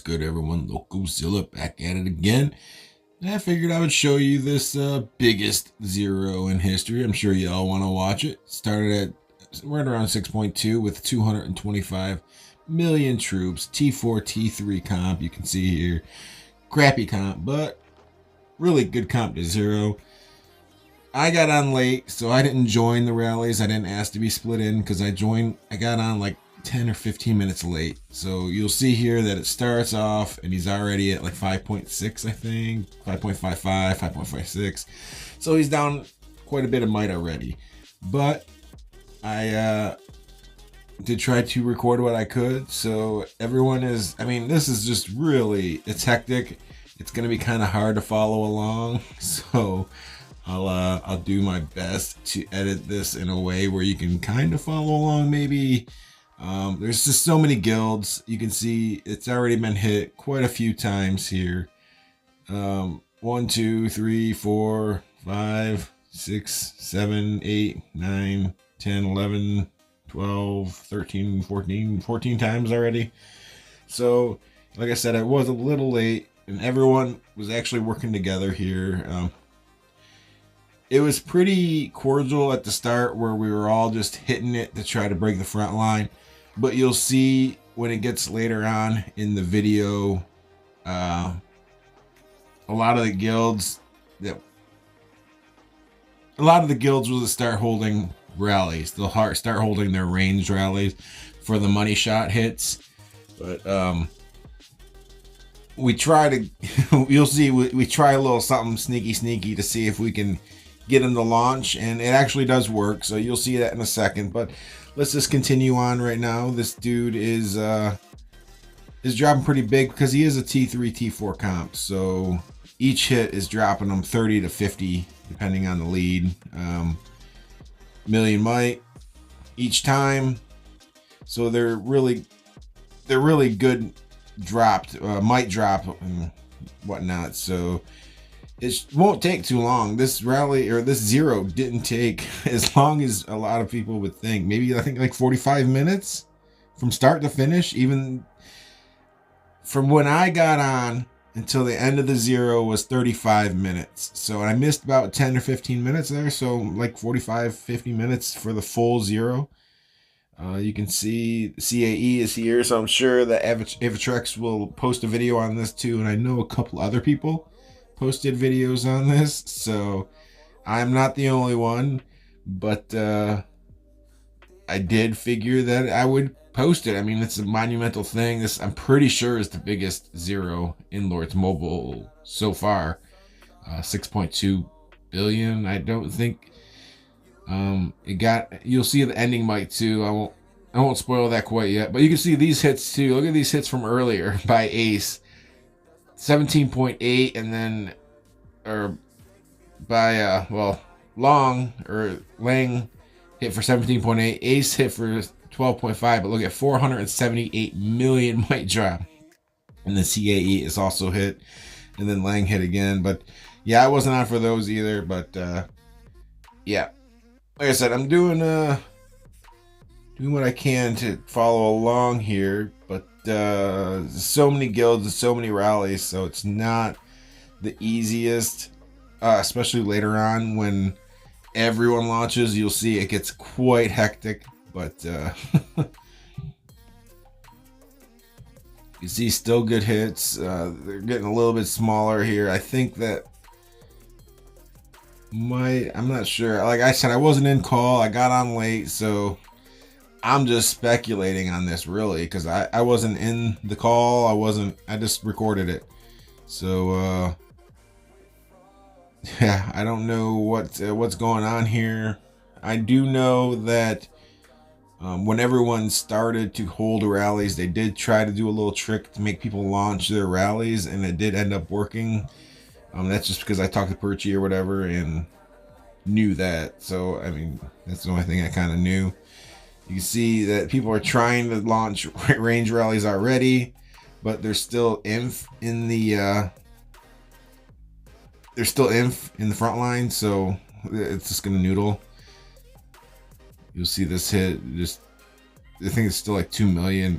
good, everyone? Locozilla back at it again. And I figured I would show you this biggest zero in history. I'm sure you all want to watch it. Started at right around 6.2 with 225 million troops. T4, T3 comp, you can see here. Crappy comp, but really good comp to zero. I got on late, so I didn't join the rallies. I didn't ask to be split in because I got on like 10 or 15 minutes late. So you'll see here that it starts off and he's already at like 5.6, I think, 5.55, 5.56. So he's down quite a bit of might already. But I did try to record what I could. So everyone is, this is just really, it's hectic. It's going to be kind of hard to follow along. So I'll do my best to edit this in a way where you can kind of follow along maybe. There's just so many guilds. You can see it's already been hit quite a few times here. 1, 2, 3, 4, 5, 6, 7, 8, 9, 10, 11, 12, 13, 14 times already. So, like I said, I was a little late and everyone was actually working together here. It was pretty cordial at the start where we were all just hitting it to try to break the front line. But you'll see when it gets later on in the video, a lot of the guilds will start holding rallies. They'll start holding their ranged rallies for the money shot hits. But we try to, you'll see, we try a little something sneaky to see if we can get them to launch, and it actually does work. So you'll see that in a second. But let's just continue on right now. This dude is dropping pretty big because he is a T3, T4 comp. So each hit is dropping them 30 to 50, depending on the lead. Million might each time. So they're really good dropped, might drop and whatnot. So it won't take too long. This rally or this zero didn't take as long as a lot of people would think. Maybe I think like 45 minutes from start to finish. Even from when I got on until the end of the zero was 35 minutes. So I missed about 10 or 15 minutes there. So like 45, 50 minutes for the full zero. You can see CAE is here. So I'm sure that Avitrex will post a video on this too. And I know a couple other people posted videos on this, so I'm not the only one, but I did figure that I would post it. It's a monumental thing. This, I'm pretty sure, is the biggest zero in Lords Mobile so far. 6.2 billion. I don't think you'll see the ending mic too. I won't spoil that quite yet, but you can see these hits too. Look at these hits from earlier by Ace. 17.8, and then, or by Long or Lang hit for 17.8, Ace hit for 12.5, but look at 478 million might drop, and the CAE is also hit, and then Lang hit again. But yeah, I wasn't on for those either. But yeah, like I said, I'm doing what I can to follow along here, but so many guilds and so many rallies, so it's not the easiest, especially later on when everyone launches. You'll see it gets quite hectic, but you see still good hits. They're getting a little bit smaller here. I think that I'm not sure. Like I said, I wasn't in call. I got on late, so I'm just speculating on this really, because I wasn't in the call. I just recorded it. So yeah, I don't know what's going on here. I do know that when everyone started to hold rallies, they did try to do a little trick to make people launch their rallies, and it did end up working. That's just because I talked to Perchy or whatever and knew that. So that's the only thing I kind of knew. You can see that people are trying to launch range rallies already, but there's still inf in the front line, so it's just gonna noodle. You'll see this hit. I think it's still like 2 million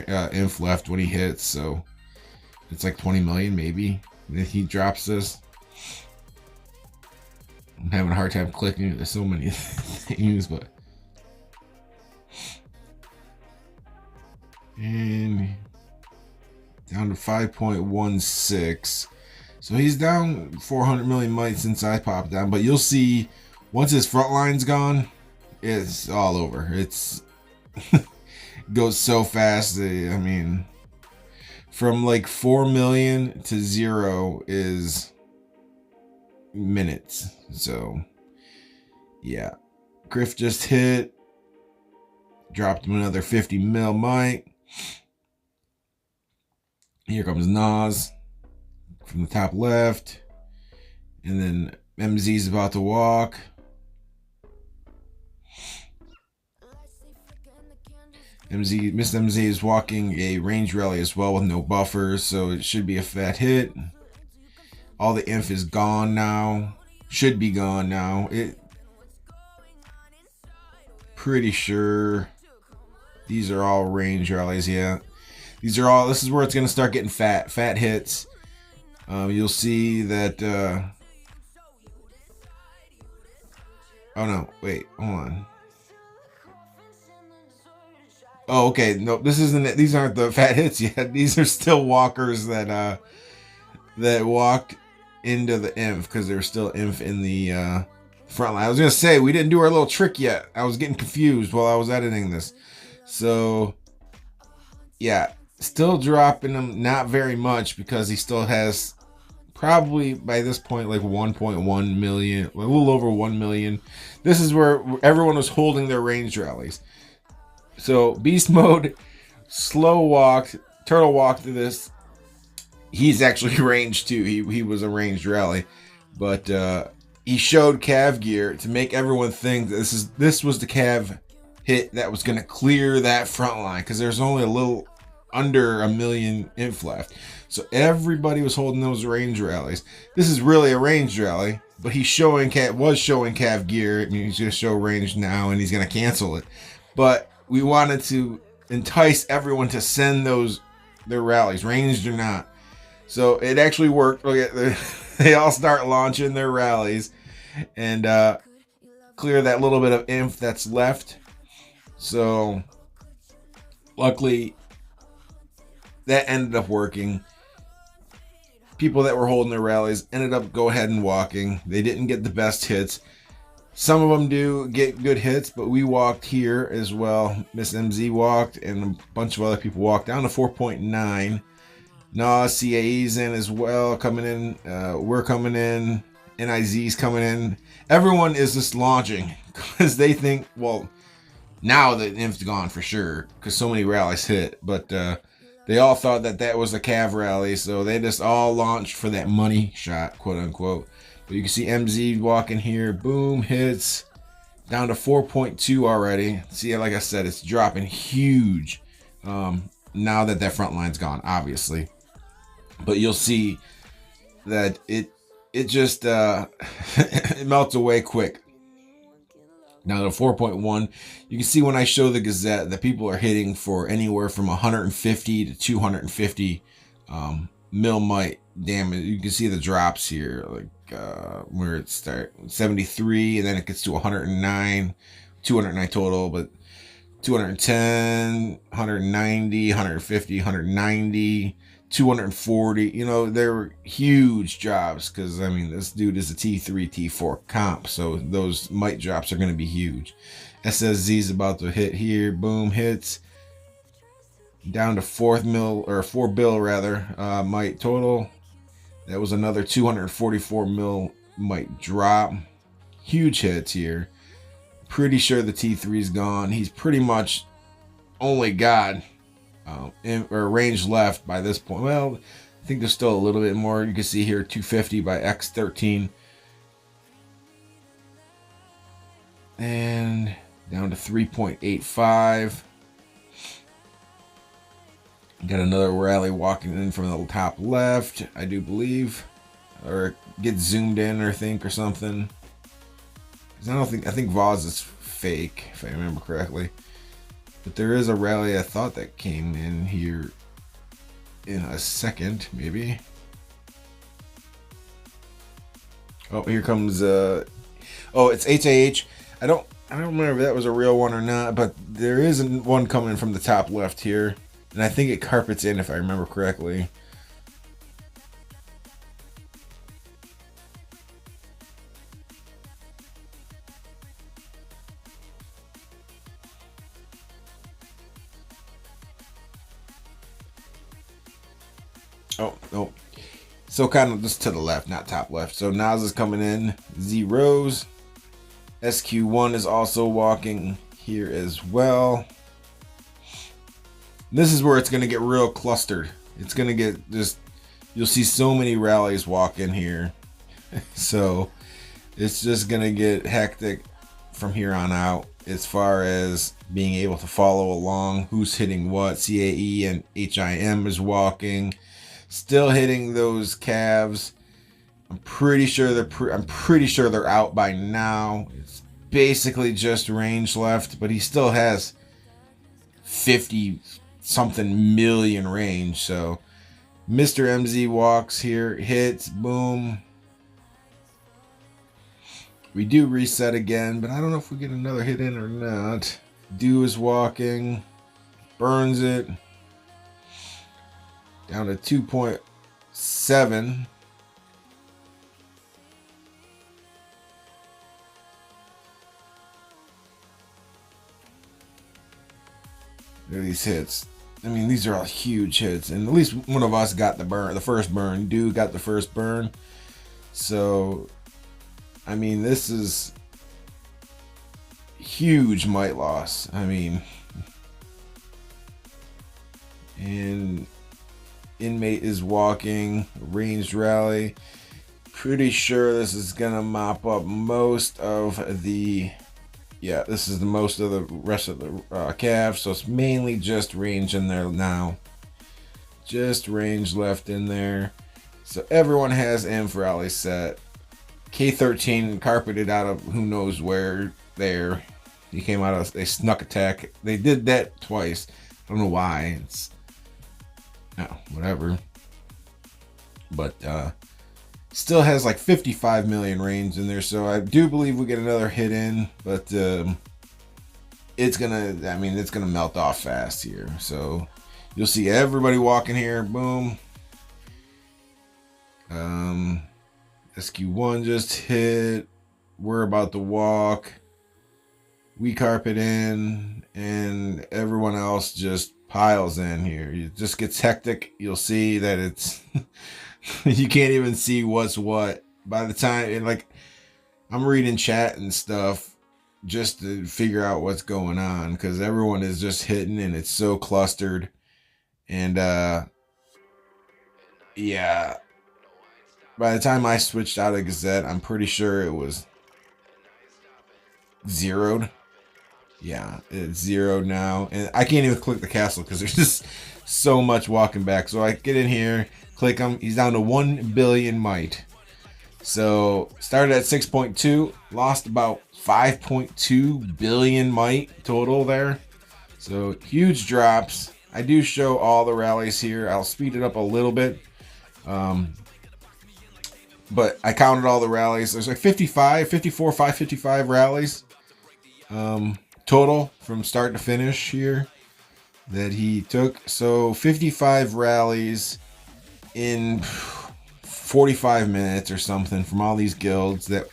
inf left when he hits. So It's like 20 million maybe. If he drops this. I'm having a hard time clicking. There's so many things, but. And down to 5.16. So he's down 400 million mites since I popped down. But you'll see once his front line's gone, it's all over. It's goes so fast. I mean, from like 4 million to 0 is minutes. So yeah, Griff just hit, dropped him another 50 mil mite. Here comes Nas from the top left, and then MZ's about to walk. Miss MZ is walking a range rally as well with no buffers, so it should be a fat hit. All the inf is gone now. Should be gone now. Pretty sure these are all range rallies, yeah. These are all, this is where it's going to start getting fat hits. You'll see that, oh no, wait, hold on. Oh, okay, no, this isn't it. These aren't the fat hits yet. These are still walkers that walked into the inf, because there's still inf in the front line. I was going to say, we didn't do our little trick yet. I was getting confused while I was editing this. So, yeah, still dropping him, not very much, because he still has probably by this point like 1.1 million, a little over 1 million. This is where everyone was holding their range rallies. So beast mode, slow walked, turtle walked to this. He's actually ranged too. He was a ranged rally, but he showed cav gear to make everyone think that this was the cav hit that was going to clear that front line, because there's only a little under 1 million inf left. So everybody was holding those range rallies. This is really a range rally, but he's showing cav gear. I mean, he's going to show range now, and he's going to cancel it. But we wanted to entice everyone to send their rallies, ranged or not. So it actually worked. Look at they all start launching their rallies and clear that little bit of inf that's left. So luckily that ended up working. People that were holding their rallies ended up go ahead and walking. They didn't get the best hits. Some of them do get good hits, but we walked here as well. Miss MZ walked, and a bunch of other people walked down to 4.9. Nas, CAE's in as well, coming in. We're coming in. NIZ's coming in. Everyone is just launching because they think, well, now the inf's gone for sure because so many rallies hit. But they all thought that was a cav rally, so they just all launched for that money shot, quote unquote. But you can see MZ walking here. Boom, hits. Down to 4.2 already. See, like I said, it's dropping huge now that front line's gone, obviously. But you'll see that it just it melts away quick. Now to 4.1, you can see when I show the Gazette that people are hitting for anywhere from 150 to 250 mil mite damage. You can see the drops here, like where it starts 73, and then it gets to 109, 209 total, but 210, 190, 150, 190, 240. You know, they're huge drops because, I mean, this dude is a T3, T4 comp, so those mite drops are going to be huge. SSZ's about to hit here. Boom, hits. Down to 4 bill rather, mite total. That was another 244 mil mite drop. Huge hits here. Pretty sure the T3's gone. He's pretty much only got range left by this point. Well, I think there's still a little bit more. You can see here 250 by X13. And down to 3.85. Got another rally walking in from the top left, I do believe. Or get zoomed in or something. I think Vaz is fake, if I remember correctly. But there is a rally I thought that came in here. in a second, maybe. Oh, here comes oh, it's HAH. I don't remember if that was a real one or not, but there is one coming from the top left here, and I think it carpets in if I remember correctly. Oh, no. So kind of just to the left, not top left. So Nas is coming in. Zeros. SQ1 is also walking here as well. This is where it's going to get real clustered. It's going to get just, you'll see so many rallies walk in here. So it's just going to get hectic from here on out as far as being able to follow along who's hitting what. CAE and HIM is walking. Still hitting those calves. I'm pretty sure they're out by now. It's basically just range left, but he still has 50 something million range. So Mr. MZ walks here, hits, boom. We do reset again, but I don't know if we get another hit in or not. Do is walking, burns it. Down to 2.7. Look at these hits. I mean, these are all huge hits, and at least one of us got the first burn. Dude got the first burn. So, I mean, this is huge might loss. I mean, and Inmate is walking, ranged rally. Pretty sure this is gonna mop up most of the, yeah, this is the most of the rest of the calves. So it's mainly just range in there now. Just range left in there. So everyone has inf rally set. K13 carpeted out of who knows where there. He came out of, they snuck attack. They did that twice. I don't know why. It's, no, whatever. But still has like 55 million range in there, so I do believe we get another hit in, but it's gonna melt off fast here. So you'll see everybody walking here, boom. SQ1 just hit. We're about to walk. We carpet in, and everyone else just piles in here. It just gets hectic. You'll see that it's you can't even see what's what by the time, and like I'm reading chat and stuff just to figure out what's going on, because everyone is just hitting and it's so clustered. And yeah, by the time I switched out of Gazette, I'm pretty sure it was zeroed. Yeah, it's zeroed now, and I can't even click the castle because there's just so much walking back. So I get in here, click him. He's down to 1 billion might. So started at 6.2, lost about 5.2 billion might total there. So huge drops. I do show all the rallies here. I'll speed it up a little bit. But I counted all the rallies. There's like 54, 555 rallies. Total from start to finish here that he took. So 55 rallies in 45 minutes or something from all these guilds that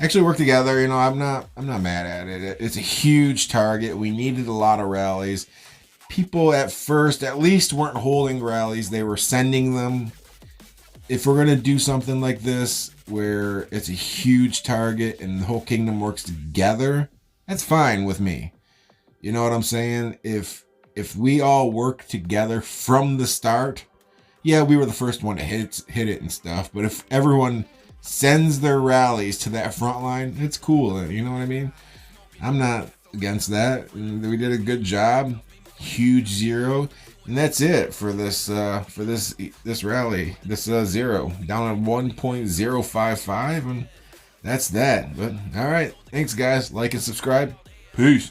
actually work together. You know, I'm not mad at it. It's a huge target. We needed a lot of rallies. People at first at least weren't holding rallies. They were sending them. If we're going to do something like this where it's a huge target and the whole kingdom works together, that's fine with me. You know what I'm saying? If we all work together from the start, yeah, we were the first one to hit it and stuff. But if everyone sends their rallies to that front line, it's cool. You know what I mean? I'm not against that. We did a good job. Huge zero. And that's it for this rally. This zero down at 1.055, and that's that. But all right, thanks guys. Like and subscribe. Peace.